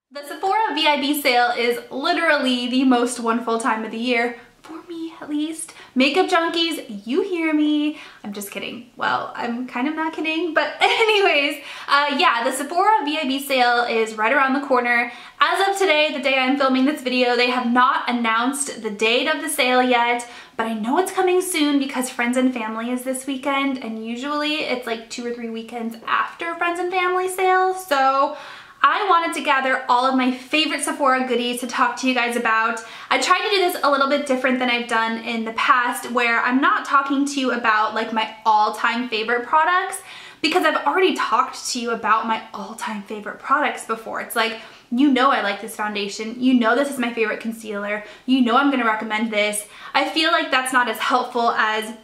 The Sephora VIB sale is literally the most wonderful time of the year, for me at least. Makeup junkies, you hear me. I'm just kidding. Well, I'm kind of not kidding, but anyways, yeah, the Sephora VIB sale is right around the corner. As of today, the day I'm filming this video, they have not announced the date of the sale yet, but I know it's coming soon because Friends and Family is this weekend, and usually it's like 2 or 3 weekends after Friends and Family sale, so I wanted to gather all of my favorite Sephora goodies to talk to you guys about. I tried to do this a little bit different than I've done in the past, where I'm not talking to you about like my all-time favorite products, because I've already talked to you about my all-time favorite products before. It's like, you know I like this foundation, you know this is my favorite concealer, you know I'm gonna recommend this. I feel like that's not as helpful as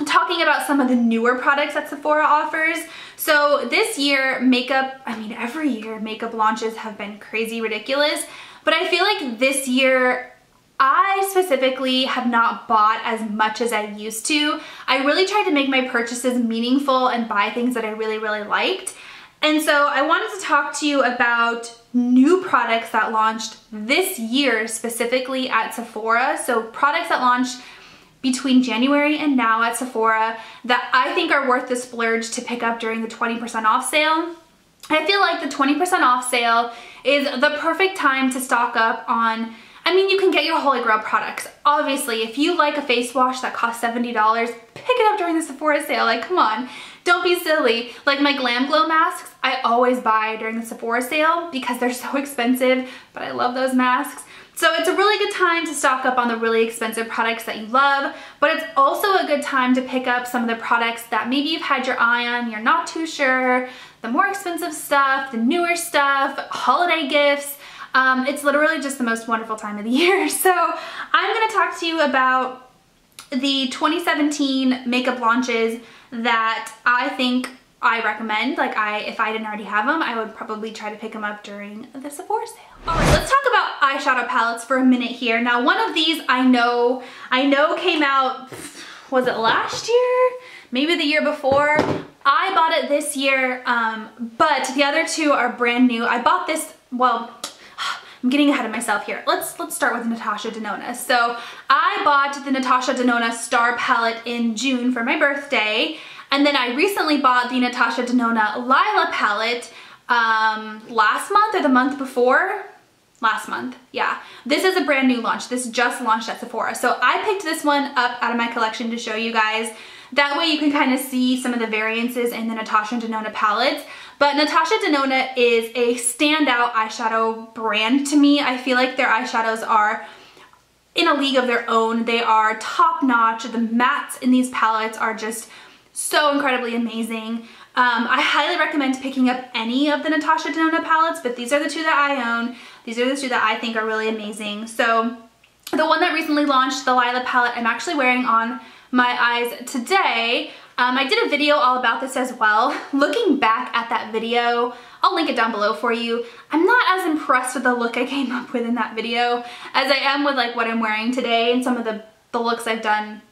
talking about some of the newer products that Sephora offers. So this year, makeup, I mean every year makeup launches have been crazy ridiculous, but I feel like this year I specifically have not bought as much as I used to. I really tried to make my purchases meaningful and buy things that I really liked. And so I wanted to talk to you about new products that launched this year specifically at Sephora. So products that launched between January and now at Sephora that I think are worth the splurge to pick up during the 20% off sale. I feel like the 20% off sale is the perfect time to stock up on, I mean, you can get your Holy Grail products. Obviously, if you like a face wash that costs $70, pick it up during the Sephora sale. Like, come on, don't be silly. Like my Glam Glow masks, I always buy during the Sephora sale because they're so expensive, but I love those masks. So it's a really good time to stock up on the really expensive products that you love, but it's also a good time to pick up some of the products that maybe you've had your eye on, you're not too sure, the more expensive stuff, the newer stuff, holiday gifts. It's literally just the most wonderful time of the year. So I'm gonna talk to you about the 2017 makeup launches that I think I recommend. Like if I didn't already have them, I would probably try to pick them up during the Sephora sale. All right, let's talk about eyeshadow palettes for a minute here. Now, one of these I know came out, was it last year? Maybe the year before. I bought it this year, but the other two are brand new. I bought this, well, I'm getting ahead of myself here. Let's start with Natasha Denona. So I bought the Natasha Denona Star palette in June for my birthday. And then I recently bought the Natasha Denona Lila palette last month or the month before. Last month, yeah. This is a brand new launch. This just launched at Sephora. So I picked this one up out of my collection to show you guys. That way you can kind of see some of the variances in the Natasha Denona palettes. But Natasha Denona is a standout eyeshadow brand to me. I feel like their eyeshadows are in a league of their own. They are top notch. The mattes in these palettes are just so incredibly amazing. I highly recommend picking up any of the Natasha Denona palettes, but these are the two that I own. These are the two that I think are really amazing. So the one that recently launched, the Lila palette, I'm actually wearing on my eyes today. I did a video all about this as well. Looking back at that video, I'll link it down below for you. I'm not as impressed with the look I came up with in that video as I am with like what I'm wearing today and some of the looks I've done,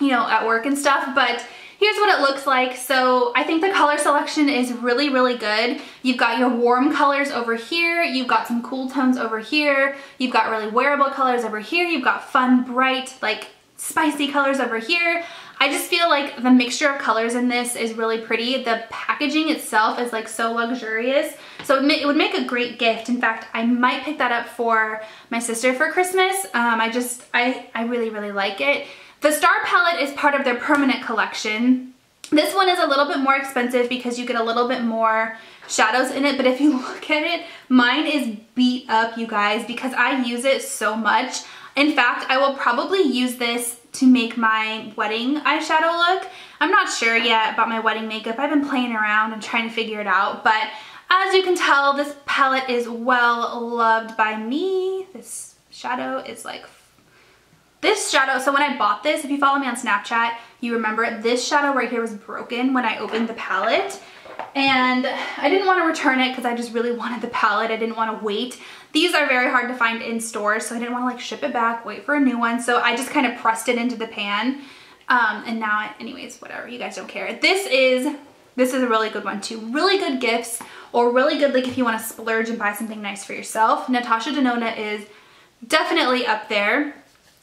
you know, at work and stuff, but here's what it looks like. So I think the color selection is really good. You've got your warm colors over here, you've got some cool tones over here, you've got really wearable colors over here, you've got fun, bright, like spicy colors over here. I just feel like the mixture of colors in this is really pretty. The packaging itself is like so luxurious. So it would make a great gift. In fact, I might pick that up for my sister for Christmas. I really like it. The Star palette is part of their permanent collection. This one is a little bit more expensive because you get a little bit more shadows in it, but if you look at it, mine is beat up, you guys, because I use it so much. In fact, I will probably use this to make my wedding eyeshadow look. I'm not sure yet about my wedding makeup. I've been playing around and trying to figure it out, but as you can tell, this palette is well loved by me. This shadow is like this shadow, so when I bought this, if you follow me on Snapchat, you remember this shadow right here was broken when I opened the palette. And I didn't want to return it because I just really wanted the palette. I didn't want to wait. These are very hard to find in stores, so I didn't want to like ship it back, wait for a new one. So I just kind of pressed it into the pan. And now, anyways, whatever, you guys don't care. This is a really good one too. Really good gifts or really good like if you want to splurge and buy something nice for yourself. Natasha Denona is definitely up there.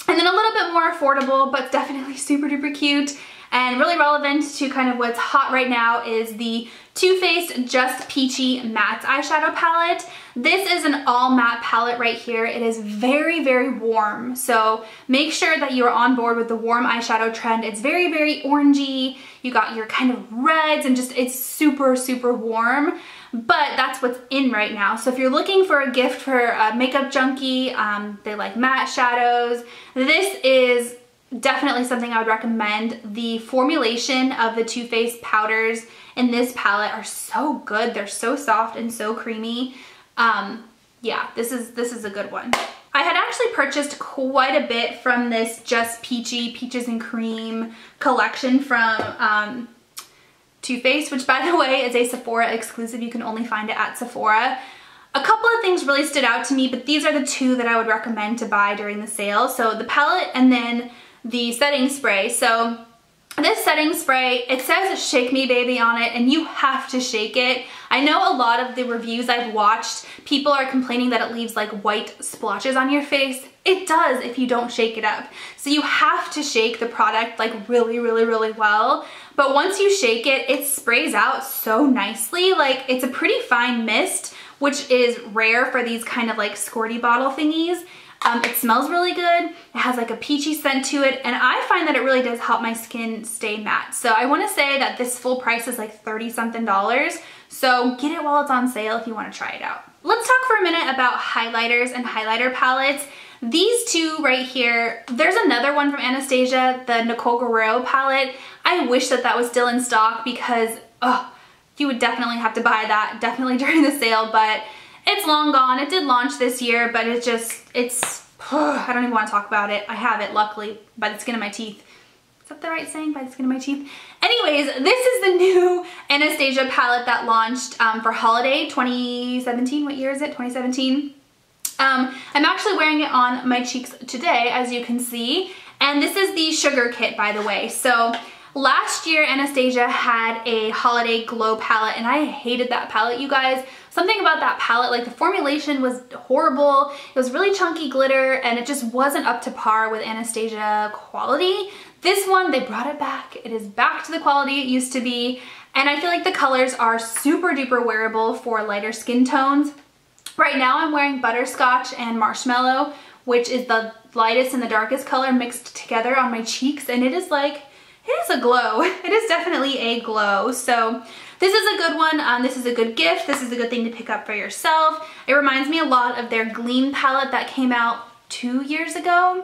And then a little bit more affordable, but definitely super duper cute and really relevant to kind of what's hot right now is the Too Faced Just Peachy Matte Eyeshadow Palette. This is an all matte palette right here. It is very, very warm. So make sure that you're on board with the warm eyeshadow trend. It's very, very orangey. You got your kind of reds and just, it's super, super warm. But that's what's in right now. So if you're looking for a gift for a makeup junkie, they like matte shadows, this is definitely something I would recommend. The formulation of the Too Faced powders in this palette are so good. They're so soft and so creamy. Yeah, this is a good one. I had actually purchased quite a bit from this Just Peachy Peaches and Cream collection from Too Faced, which by the way is a Sephora exclusive. You can only find it at Sephora. A couple of things really stood out to me, but these are the two that I would recommend to buy during the sale. So the palette and then the setting spray. So this setting spray, it says Shake Me Baby on it, and you have to shake it. I know a lot of the reviews I've watched, people are complaining that it leaves like white splotches on your face. It does if you don't shake it up. So you have to shake the product like really, really, really well. But once you shake it, it sprays out so nicely. Like it's a pretty fine mist, which is rare for these kind of like squirty bottle thingies. It smells really good. It has like a peachy scent to it, and I find that it really does help my skin stay matte. So I want to say that this full price is like $30 something. So get it while it's on sale if you want to try it out. Let's talk for a minute about highlighters and highlighter palettes. These two right here, there's another one from Anastasia, the Nicole Guerrero palette. I wish that that was still in stock because, oh, you would definitely have to buy that, definitely during the sale, but it's long gone. It did launch this year, but I don't even want to talk about it. I have it, luckily, by the skin of my teeth. Is that the right saying? By the skin of my teeth? Anyways, this is the new Anastasia palette that launched for holiday 2017. What year is it? 2017. I'm actually wearing it on my cheeks today, as you can see. And this is the Sugar Kit, by the way. So last year, Anastasia had a holiday glow palette, and I hated that palette, you guys. Something about that palette, like the formulation was horrible. It was really chunky glitter, and it just wasn't up to par with Anastasia quality. This one, they brought it back. It is back to the quality it used to be, and I feel like the colors are super duper wearable for lighter skin tones. Right now, I'm wearing Butterscotch and Marshmallow, which is the lightest and the darkest color mixed together on my cheeks, and it is like, it is a glow. It is definitely a glow. So this is a good one. This is a good gift. This is a good thing to pick up for yourself. It reminds me a lot of their Gleam palette that came out 2 years ago,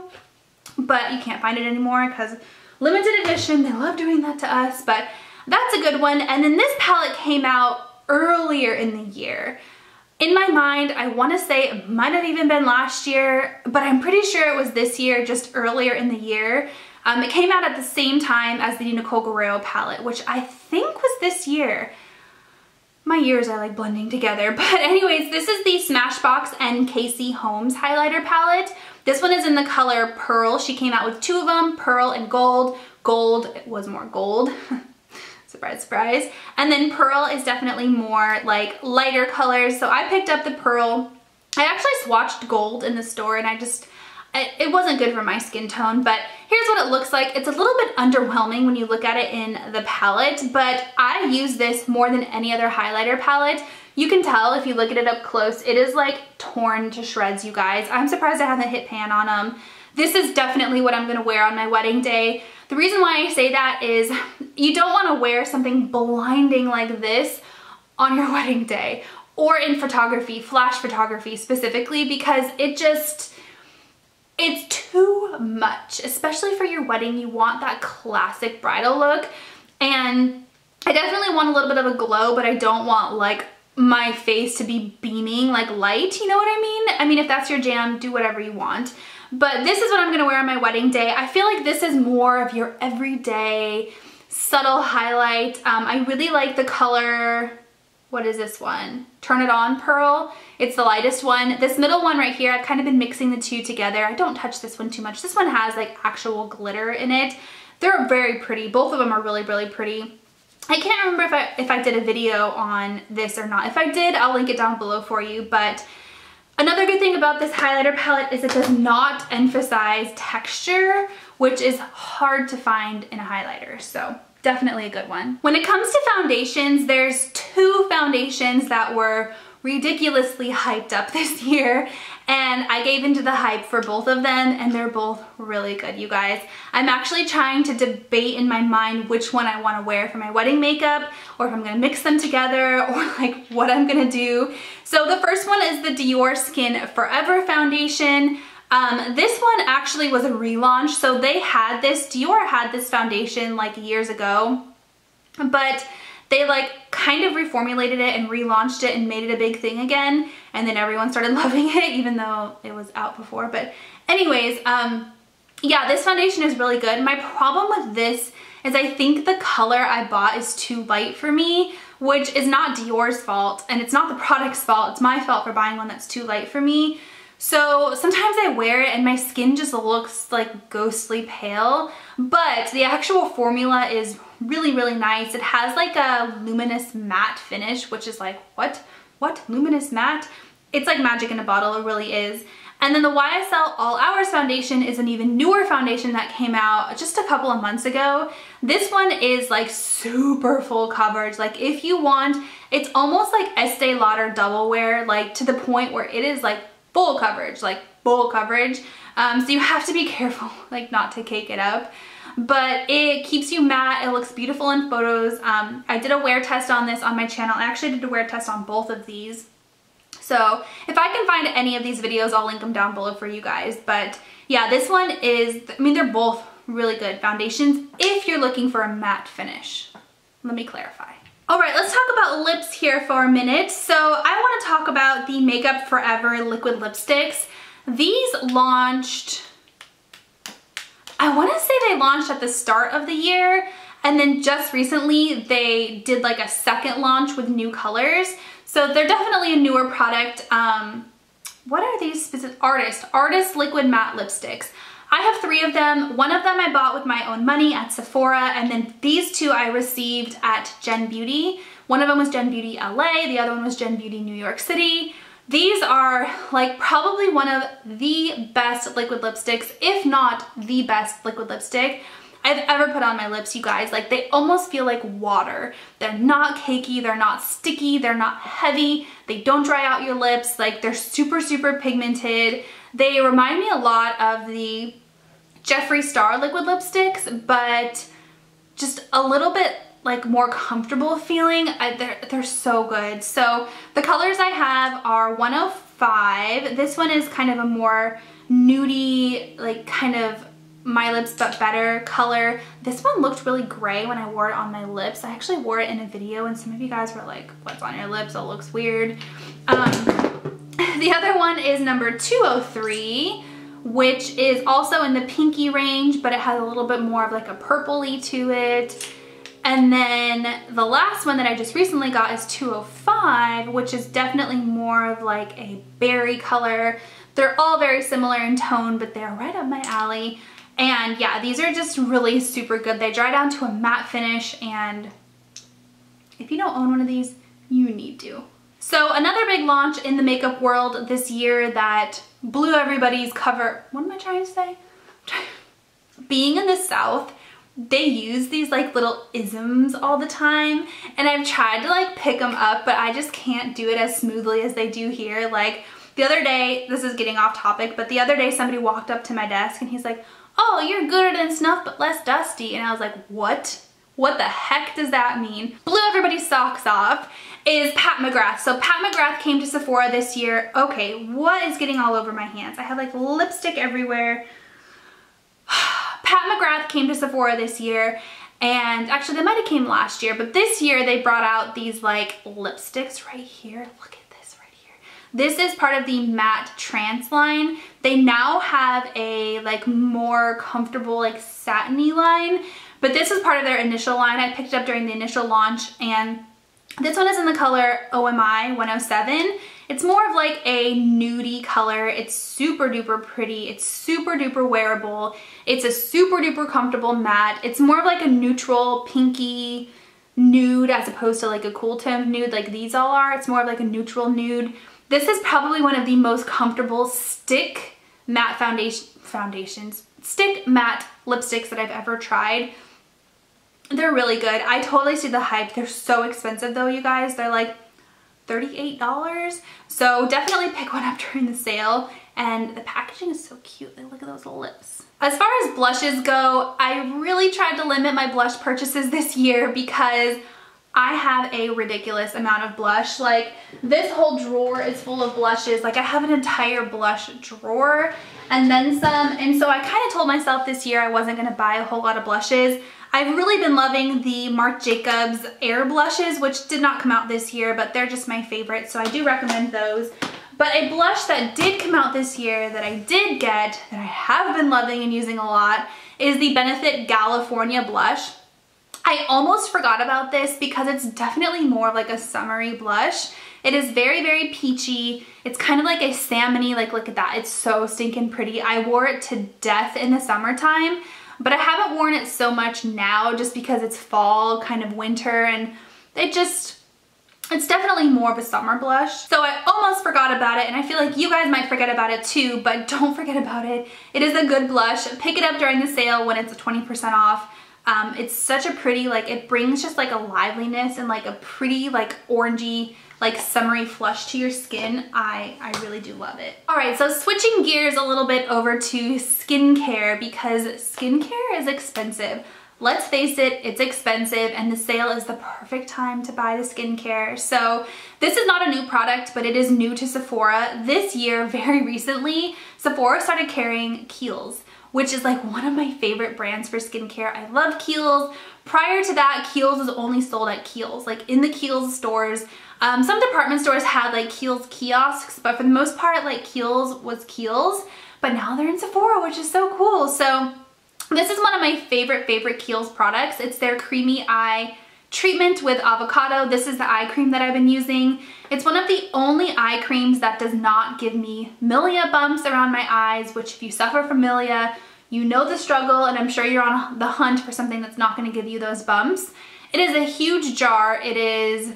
but you can't find it anymore because limited edition. They love doing that to us, but that's a good one. And then this palette came out earlier in the year. In my mind, I want to say it might have even been last year, but I'm pretty sure it was this year, just earlier in the year. It came out at the same time as the Nicole Guerrero palette, which I think was this year. My years are like blending together. But anyways, this is the Smashbox and Casey Holmes highlighter palette. This one is in the color Pearl. She came out with two of them, Pearl and Gold. Gold was more gold. Surprise, surprise. And then Pearl is definitely more like lighter colors. So I picked up the Pearl. I actually swatched Gold in the store, and it wasn't good for my skin tone, but here's what it looks like. It's a little bit underwhelming when you look at it in the palette, but I use this more than any other highlighter palette. You can tell if you look at it up close, it is like torn to shreds, you guys. I'm surprised I haven't hit pan on them. This is definitely what I'm gonna wear on my wedding day. The reason why I say that is you don't wanna wear something blinding like this on your wedding day or in photography, flash photography specifically, because it's too much, especially for your wedding. You want that classic bridal look, and I definitely want a little bit of a glow, but I don't want like my face to be beaming like light, you know what I mean? I mean, if that's your jam, do whatever you want. But this is what I'm gonna wear on my wedding day. I feel like this is more of your everyday subtle highlight. I really like the color, what is this one? Turn It On Pearl. It's the lightest one. This middle one right here, I've kind of been mixing the two together. I don't touch this one too much. This one has like actual glitter in it. They're very pretty. Both of them are really, really pretty. I can't remember if I did a video on this or not. If I did, I'll link it down below for you. But another good thing about this highlighter palette is it does not emphasize texture, which is hard to find in a highlighter. So definitely a good one. When it comes to foundations, there's two foundations that were ridiculously hyped up this year, and I gave into the hype for both of them, and they're both really good, you guys. I'm actually trying to debate in my mind which one I want to wear for my wedding makeup, or if I'm going to mix them together, or like what I'm going to do. So the first one is the Dior Skin Forever foundation. This one actually was a relaunch. So they had this, Dior had this foundation like years ago, but they like kind of reformulated it and relaunched it and made it a big thing again. And then everyone started loving it, even though it was out before. But anyways, yeah, this foundation is really good. My problem with this is I think the color I bought is too light for me, which is not Dior's fault, and it's not the product's fault. It's my fault for buying one that's too light for me. So sometimes I wear it and my skin just looks like ghostly pale, but the actual formula is really, really nice. It has like a luminous matte finish, which is like, what? Luminous matte? It's like magic in a bottle, it really is. And then the YSL All Hours foundation is an even newer foundation that came out just a couple of months ago. This one is like super full coverage. Like if you want, it's almost like Estee Lauder double wear, like to the point where it is like full coverage, like full coverage. So you have to be careful like not to cake it up. But it keeps you matte, it looks beautiful in photos. I did a wear test on this on my channel. I actually did a wear test on both of these. So if I can find any of these videos, I'll link them down below for you guys. But yeah, this one is, I mean, they're both really good foundations if you're looking for a matte finish. Let me clarify. All right, let's talk about lips here for a minute. So I want to talk about the Makeup Forever liquid lipsticks. These launched, I want to say they launched at the start of the year, and then just recently they did like a second launch with new colors. So they're definitely a newer product. What are these specific? Artist Liquid Matte Lipsticks. I have 3 of them. One of them I bought with my own money at Sephora, and then these 2 I received at Gen Beauty. One of them was Gen Beauty LA, the other one was Gen Beauty New York City. These are like probably one of the best liquid lipsticks, if not the best liquid lipstick I've ever put on my lips, you guys. Like they almost feel like water. They're not cakey, they're not sticky, they're not heavy, they don't dry out your lips. Like they're super, super pigmented. They remind me a lot of the Jeffree Star liquid lipsticks, but just a little bit like more comfortable feeling. They're so good. So the colors I have are 105. This one is kind of a more nudie, like kind of my lips but better color. This one looked really gray when I wore it on my lips. I actually wore it in a video and some of you guys were like, what's on your lips? It looks weird. The other one is number 203, which is also in the pinky range, but it has a little bit more of like a purpley to it. And then the last one that I just recently got is 205, which is definitely more of like a berry color. They're all very similar in tone, but they're right up my alley. And yeah, these are just really super good. They dry down to a matte finish, and if you don't own one of these, you need to. So another big launch in the makeup world this year that blew everybody's cover. What am I trying to say? Being in the South, they use these like little isms all the time, and I've tried to like pick them up, but I just can't do it as smoothly as they do here. Like the other day, this is getting off topic, but the other day somebody walked up to my desk and he's like, oh, you're gooder than snuff but less dusty. And I was like, what? What the heck does that mean? Blew everybody's socks off is Pat McGrath. So Pat McGrath came to Sephora this year. Okay, what is getting all over my hands? I have like lipstick everywhere. Pat McGrath came to Sephora this year, and actually they might have came last year, but this year they brought out these like lipsticks right here. Look at this right here. This is part of the matte trance line. They now have a like more comfortable like satiny line, but this is part of their initial line. I picked it up during the initial launch, and this one is in the color OMI 107. It's more of like a nudie color. It's super duper pretty. It's super duper wearable. It's a super duper comfortable matte. It's more of like a neutral pinky nude as opposed to like a cool toned nude like these all are. It's more of like a neutral nude. This is probably one of the most comfortable stick matte stick matte lipsticks that I've ever tried. They're really good. I totally see the hype. They're so expensive though, you guys. They're like $38. So definitely pick one up during the sale. And the packaging is so cute. Look at those lips. As far as blushes go, I really tried to limit my blush purchases this year because I have a ridiculous amount of blush. Like this whole drawer is full of blushes. Like I have an entire blush drawer and then some. And so I kind of told myself this year I wasn't going to buy a whole lot of blushes. I've really been loving the Marc Jacobs Air blushes, which did not come out this year, but they're just my favorite. So I do recommend those. But a blush that did come out this year that I did get, that I have been loving and using a lot, is the Benefit California blush. I almost forgot about this because it's definitely more like a summery blush. It is very, very peachy. It's kind of like a salmony, like look at that. It's so stinking pretty. I wore it to death in the summertime, but I haven't worn it so much now just because it's fall, kind of winter, and it's definitely more of a summer blush. So I almost forgot about it, and I feel like you guys might forget about it too, but don't forget about it. It is a good blush. Pick it up during the sale when it's 20% off. It's such a pretty, like it brings just like a liveliness and like a pretty like orangey, like summery flush to your skin. I really do love it. All right, so switching gears a little bit over to skincare because skincare is expensive. Let's face it, it's expensive and the sale is the perfect time to buy the skincare. So this is not a new product, but it is new to Sephora. This year, very recently, Sephora started carrying Kiehl's, which is like one of my favorite brands for skincare. I love Kiehl's. Prior to that, Kiehl's was only sold at Kiehl's, like in the Kiehl's stores. Some department stores had like Kiehl's kiosks, but for the most part, like Kiehl's was Kiehl's, but now they're in Sephora, which is so cool. So this is one of my favorite Kiehl's products. It's their Creamy Eye Treatment with Avocado. This is the eye cream that I've been using. It's one of the only eye creams that does not give me milia bumps around my eyes, which if you suffer from milia, you know the struggle, and I'm sure you're on the hunt for something that's not going to give you those bumps. It is a huge jar. It is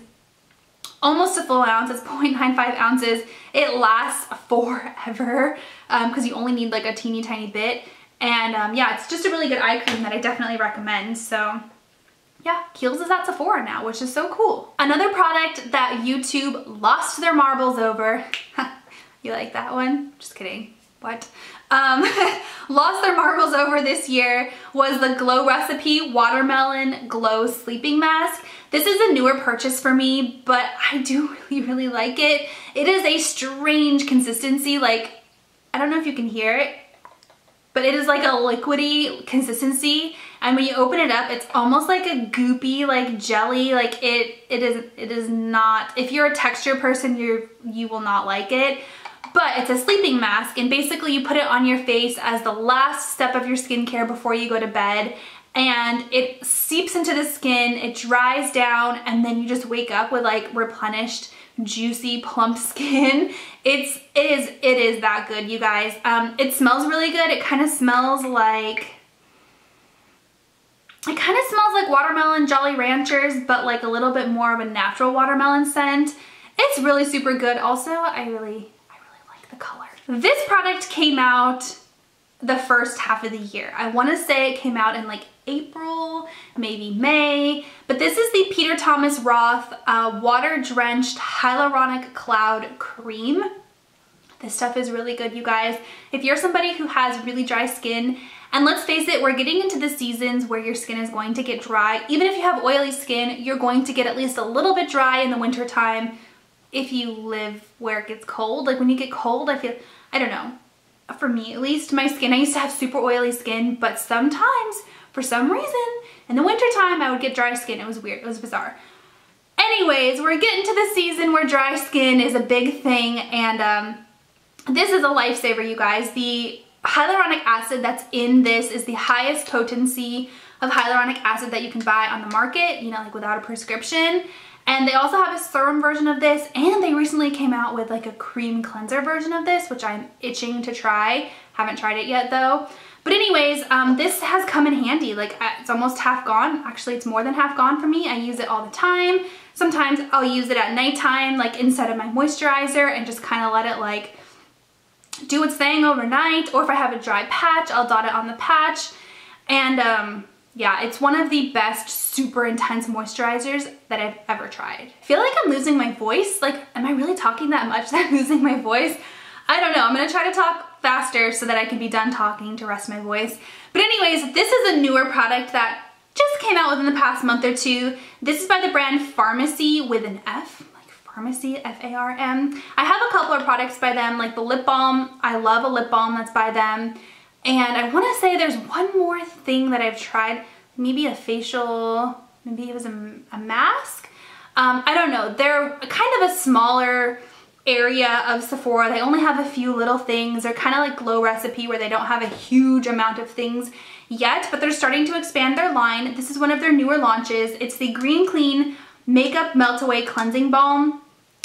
almost a full ounce. It's 0.95 ounces. It lasts forever because you only need like a teeny tiny bit. And yeah, it's just a really good eye cream that I definitely recommend. So yeah, Kiehl's is at Sephora now, which is so cool. Another product that YouTube lost their marbles over, you like that one? Just kidding. What? Lost their marbles over this year was the Glow Recipe Watermelon Glow Sleeping Mask. This is a newer purchase for me, but I do really like it. It is a strange consistency. Like, I don't know if you can hear it, but it is like a liquidy consistency, and when you open it up, it's almost like a goopy, like jelly. Like it is not. If you're a texture person, you will not like it. But it's a sleeping mask, and basically you put it on your face as the last step of your skincare before you go to bed, and it seeps into the skin, it dries down, and then you just wake up with like replenished, juicy, plump skin. It is that good, you guys. It smells really good. It kind of smells like watermelon Jolly Ranchers, but like a little bit more of a natural watermelon scent. It's really super good. Also, I really like the color. This product came out the first half of the year. I want to say it came out in like April, maybe May, but this is the Peter Thomas Roth Water Drenched Hyaluronic Cloud Cream. This stuff is really good, you guys. If you're somebody who has really dry skin, and let's face it, we're getting into the seasons where your skin is going to get dry. Even if you have oily skin, you're going to get at least a little bit dry in the winter time if you live where it gets cold. Like when you get cold, I don't know, for me at least, my skin, I used to have super oily skin, but sometimes for some reason in the winter time I would get dry skin. It was weird, it was bizarre. Anyways, we're getting to the season where dry skin is a big thing, and this is a lifesaver, you guys. The hyaluronic acid that's in this is the highest potency of hyaluronic acid that you can buy on the market, you know, like without a prescription. And they also have a serum version of this, and they recently came out with like a cream cleanser version of this, which I'm itching to try. Haven't tried it yet though. But anyways, this has come in handy. Like it's almost half gone. Actually, it's more than half gone for me. I use it all the time. Sometimes I'll use it at nighttime, like instead of my moisturizer, and just kind of let it like do its thing overnight. Or if I have a dry patch, I'll dot it on the patch. And yeah, it's one of the best super intense moisturizers that I've ever tried. I feel like I'm losing my voice. Like, am I really talking that much that I'm losing my voice? I don't know. I'm gonna try to talk faster so that I can be done talking to rest my voice. But anyways, this is a newer product that just came out within the past month or two. This is by the brand Pharmacy with an F, like Pharmacy, F-A-R-M. I have a couple of products by them, like the lip balm. I love a lip balm that's by them. And I wanna say there's one more thing that I've tried, maybe a facial, maybe it was a mask. I don't know. They're kind of a smaller area of Sephora. They only have a few little things. They're kind of like Glow Recipe where they don't have a huge amount of things yet, but they're starting to expand their line. This is one of their newer launches. It's the Green Clean Makeup Melt Away Cleansing Balm.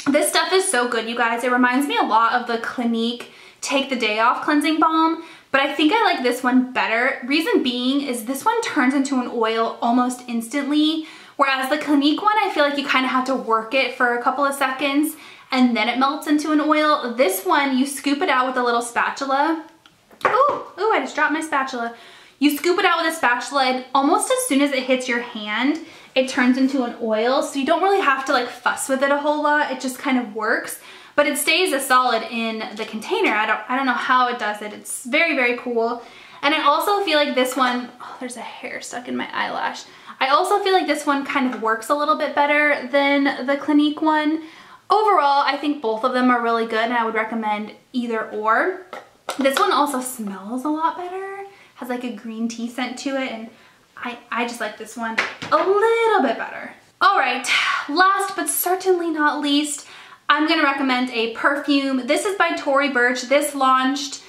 This stuff is so good, you guys. It reminds me a lot of the Clinique Take the Day Off Cleansing Balm, but I think I like this one better. Reason being is this one turns into an oil almost instantly, whereas the Clinique one, I feel like you kind of have to work it for a couple of seconds and then it melts into an oil. This one, you scoop it out with a little spatula. Ooh, I just dropped my spatula. You scoop it out with a spatula and almost as soon as it hits your hand, it turns into an oil. So you don't really have to like fuss with it a whole lot. It just kind of works, but it stays a solid in the container. I don't know how it does it. It's very, very cool. And I also feel like this one, oh, there's a hair stuck in my eyelash. I also feel like this one kind of works a little bit better than the Clinique one. Overall, I think both of them are really good and I would recommend either or. This one also smells a lot better, has like a green tea scent to it, and I just like this one a little bit better. All right, last but certainly not least, I'm gonna recommend a perfume. This is by Tory Burch. This launched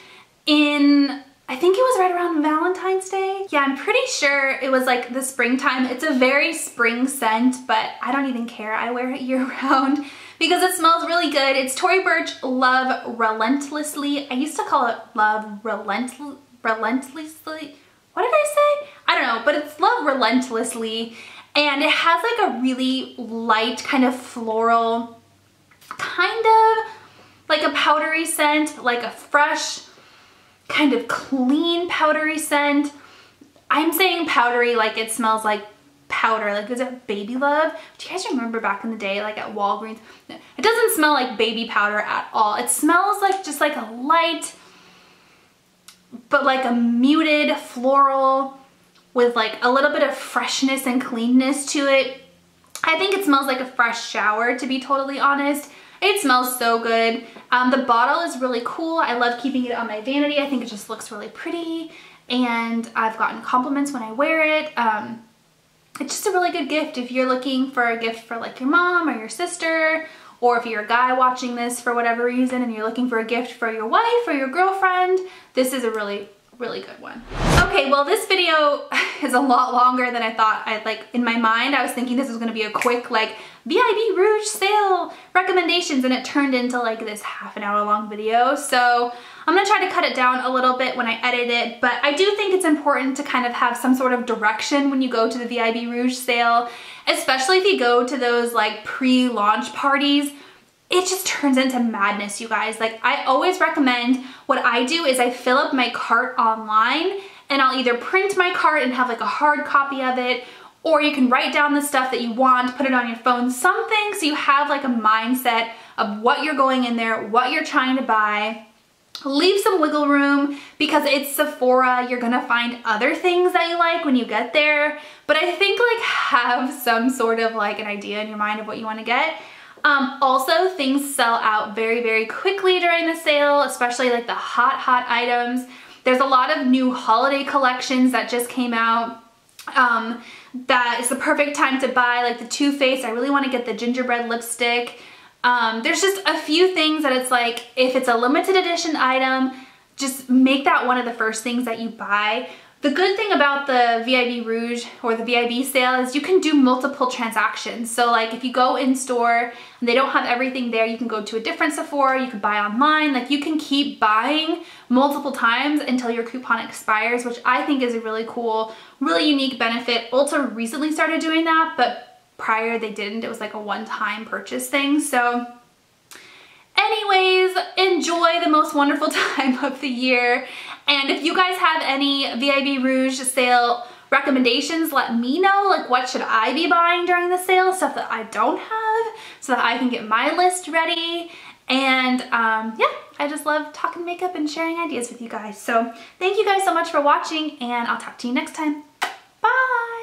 in, I think it was right around Valentine's Day. Yeah, I'm pretty sure it was like the springtime. It's a very spring scent, but I don't even care. I wear it year round because it smells really good. It's Tory Burch Love Relentlessly. I used to call it Love Relentlessly. What did I say? I don't know, but it's Love Relentlessly. And it has like a really light kind of floral, kind of like a powdery scent, like a fresh, kind of clean powdery scent. I'm saying powdery like it smells like powder, like is it Baby Love? Do you guys remember back in the day, like at Walgreens? It doesn't smell like baby powder at all. It smells like just like a light, but like a muted floral with like a little bit of freshness and cleanness to it. I think it smells like a fresh shower, to be totally honest. It smells so good. The bottle is really cool. I love keeping it on my vanity. I think it just looks really pretty, and I've gotten compliments when I wear it. It's just a really good gift if you're looking for a gift for like your mom or your sister, or if you're a guy watching this for whatever reason and you're looking for a gift for your wife or your girlfriend. This is a really good one. Okay, well this video is a lot longer than I thought. In my mind, I was thinking this was gonna be a quick like VIB Rouge sale recommendations, and it turned into like this half an hour long video. So I'm gonna try to cut it down a little bit when I edit it, but I do think it's important to kind of have some sort of direction when you go to the VIB Rouge sale, especially if you go to those like pre-launch parties. It just turns into madness, you guys. Like, I always recommend, what I do is I fill up my cart online, and I'll either print my cart and have like a hard copy of it, or you can write down the stuff that you want, put it on your phone, something so you have like a mindset of what you're going in there, what you're trying to buy. Leave some wiggle room because it's Sephora. You're gonna find other things that you like when you get there, but I think like have some sort of like an idea in your mind of what you want to get. Also, things sell out very, very quickly during the sale, especially like the hot items. There's a lot of new holiday collections that just came out. That is the perfect time to buy, like the Too Faced. I really want to get the gingerbread lipstick. There's just a few things that it's like, if it's a limited edition item, just make that one of the first things that you buy. The good thing about the VIB Rouge or the VIB sale is you can do multiple transactions. So like if you go in store and they don't have everything there, you can go to a different Sephora, you can buy online, like you can keep buying multiple times until your coupon expires, which I think is a really cool, really unique benefit. Ulta recently started doing that, but prior they didn't. It was like a one-time purchase thing. So anyways, enjoy the most wonderful time of the year. And if you guys have any VIB Rouge sale recommendations, let me know. Like, what should I be buying during the sale? Stuff that I don't have, so that I can get my list ready. And yeah, I just love talking makeup and sharing ideas with you guys. So thank you guys so much for watching, and I'll talk to you next time. Bye!